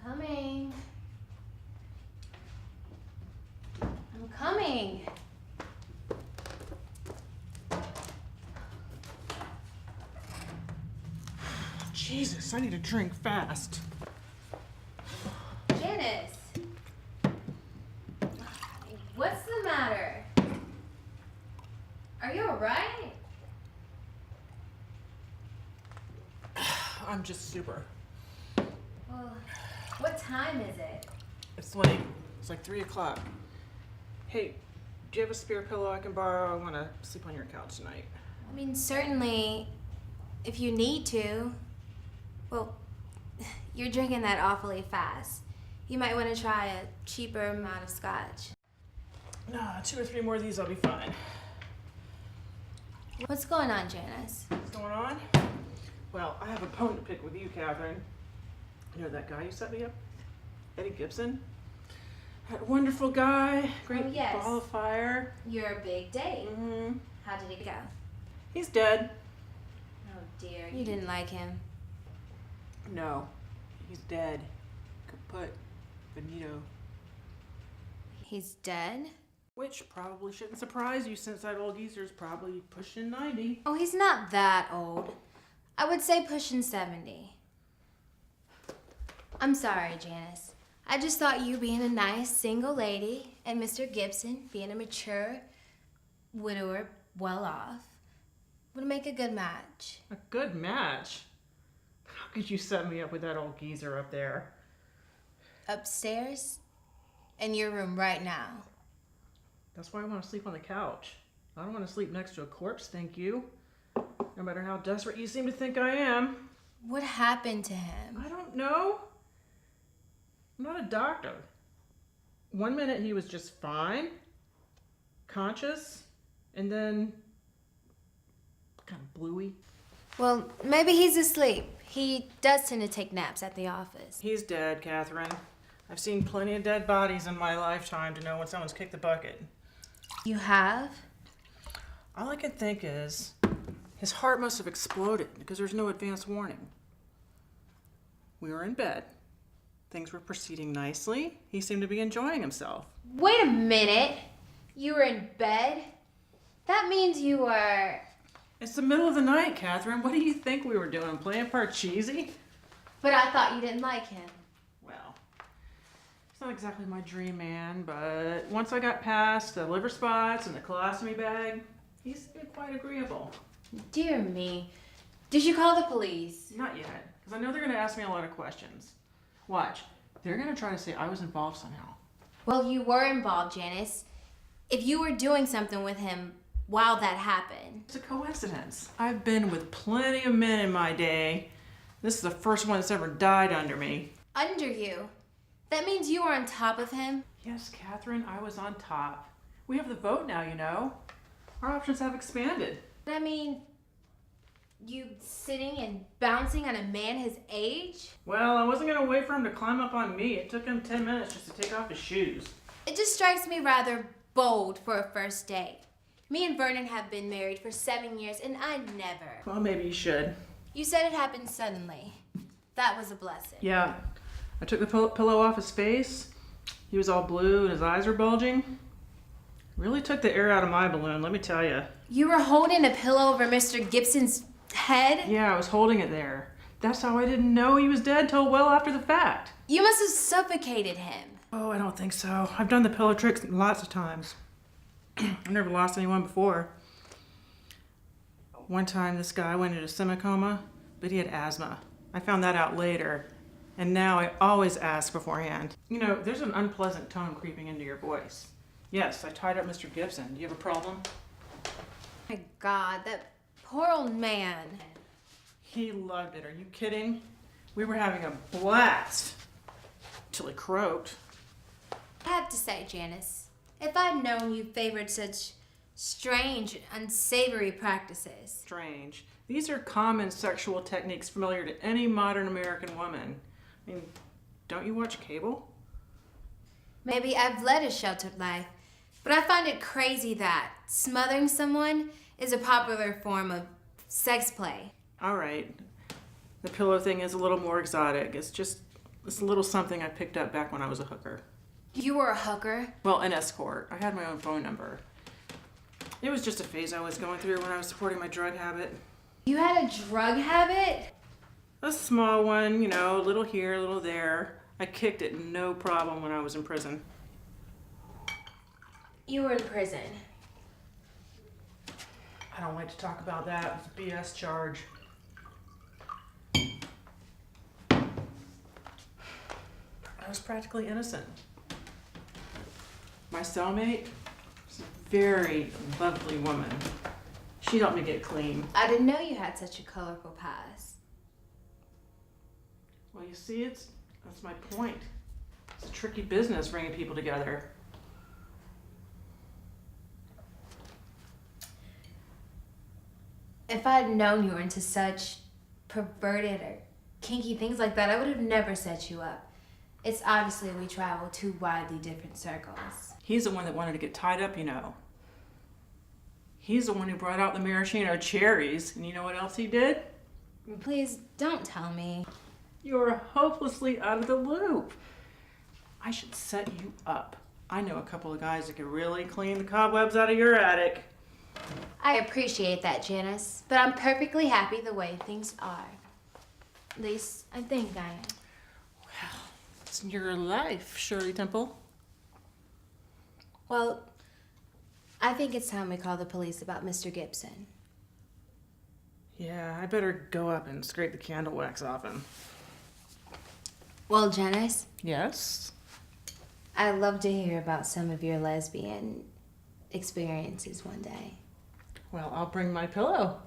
coming. I'm coming. Jesus, I need a drink fast. Janice. What's the matter? Are you alright? I'm just super. Well, what time is it? It's late. It's like 3 o'clock. Hey, do you have a spare pillow I can borrow? I want to sleep on your couch tonight. I mean, certainly, if you need to. Well, you're drinking that awfully fast. You might want to try a cheaper amount of scotch. Nah, 2 or 3 more of these, I'll be fine. What's going on, Janice? What's going on? Well, I have a bone to pick with you, Catherine. You know that guy you set me up? Eddie Gibson? That wonderful guy, great yes. ball of fire. Your big date. Mm-hmm. How did it go? He's dead. Oh dear, you didn't like him. No, he's dead. Kaput. Benito. He's dead? Which probably shouldn't surprise you since that old geezer's probably pushing 90. Oh, he's not that old. I would say pushing 70. I'm sorry, Janice. I just thought you being a nice single lady and Mr. Gibson being a mature widower, well off, would make a good match. A good match? How could you set me up with that old geezer up there? Upstairs? In your room right now. That's why I want to sleep on the couch. I don't want to sleep next to a corpse, thank you. No matter how desperate you seem to think I am. What happened to him? I don't know. I'm not a doctor. One minute he was just fine, conscious, and then kind of bluey. Well, maybe he's asleep. He does tend to take naps at the office. He's dead, Catherine. I've seen plenty of dead bodies in my lifetime to know when someone's kicked the bucket. You have? All I can think is his heart must have exploded because there's no advance warning. We were in bed. Things were proceeding nicely. He seemed to be enjoying himself. Wait a minute. You were in bed? That means you were... It's the middle of the night, Catherine. What do you think we were doing? Playing Parcheesi? But I thought you didn't like him. Well, he's not exactly my dream man, but once I got past the liver spots and the colostomy bag, he's been quite agreeable. Dear me. Did you call the police? Not yet, because I know they're going to ask me a lot of questions. Watch. They're going to try to say I was involved somehow. Well, you were involved, Janice. If you were doing something with him while that happened. It's a coincidence. I've been with plenty of men in my day. This is the first one that's ever died under me. Under you? That means you were on top of him? Yes, Catherine, I was on top. We have the vote now, you know. Our options have expanded. I mean, you sitting and bouncing on a man his age? Well, I wasn't going to wait for him to climb up on me. It took him 10 minutes just to take off his shoes. It just strikes me rather bold for a first date. Me and Vernon have been married for 7 years, and I never. Well, maybe you should. You said it happened suddenly. That was a blessing. Yeah. I took the pillow off his face. He was all blue and his eyes were bulging. Really took the air out of my balloon, let me tell you. You were holding a pillow over Mr. Gibson's head? Yeah, I was holding it there. That's how I didn't know he was dead till well after the fact. You must have suffocated him. Oh, I don't think so. I've done the pillow tricks lots of times. I've never lost anyone before. One time this guy went into semi-coma, but he had asthma. I found that out later, and now I always ask beforehand. You know, there's an unpleasant tone creeping into your voice. Yes, I tied up Mr. Gibson. Do you have a problem? My God, that poor old man. He loved it. Are you kidding? We were having a blast till he croaked. I have to say, Janice, if I'd known you favored such strange, unsavory practices. Strange. These are common sexual techniques familiar to any modern American woman. I mean, don't you watch cable? Maybe I've led a sheltered life, but I find it crazy that smothering someone is a popular form of sex play. All right. The pillow thing is a little more exotic. It's just It's a little something I picked up back when I was a hooker. You were a hooker? Well, an escort. I had my own phone number. It was just a phase I was going through when I was supporting my drug habit. You had a drug habit? A small one, a little here, a little there. I kicked it no problem when I was in prison. You were in prison. I don't like to talk about that. It's a BS charge. I was practically innocent. My cellmate was a very lovely woman. She helped me get clean. I didn't know you had such a colorful past. Well, you see, that's my point. It's a tricky business bringing people together. If I had known you were into such perverted or kinky things like that, I would have never set you up. It's obviously we travel two widely different circles. He's the one that wanted to get tied up, He's the one who brought out the maraschino cherries, and you know what else he did? Please don't tell me. You're hopelessly out of the loop. I should set you up. I know a couple of guys that could really clean the cobwebs out of your attic. I appreciate that, Janice, but I'm perfectly happy the way things are. At least, I think I am. Well, it's your life, Shirley Temple. Well, I think it's time we call the police about Mr. Gibson. Yeah, I better go up and scrape the candle wax off him. Well, Janice, Yes? I'd love to hear about some of your lesbian experiences one day. Well, I'll bring my pillow.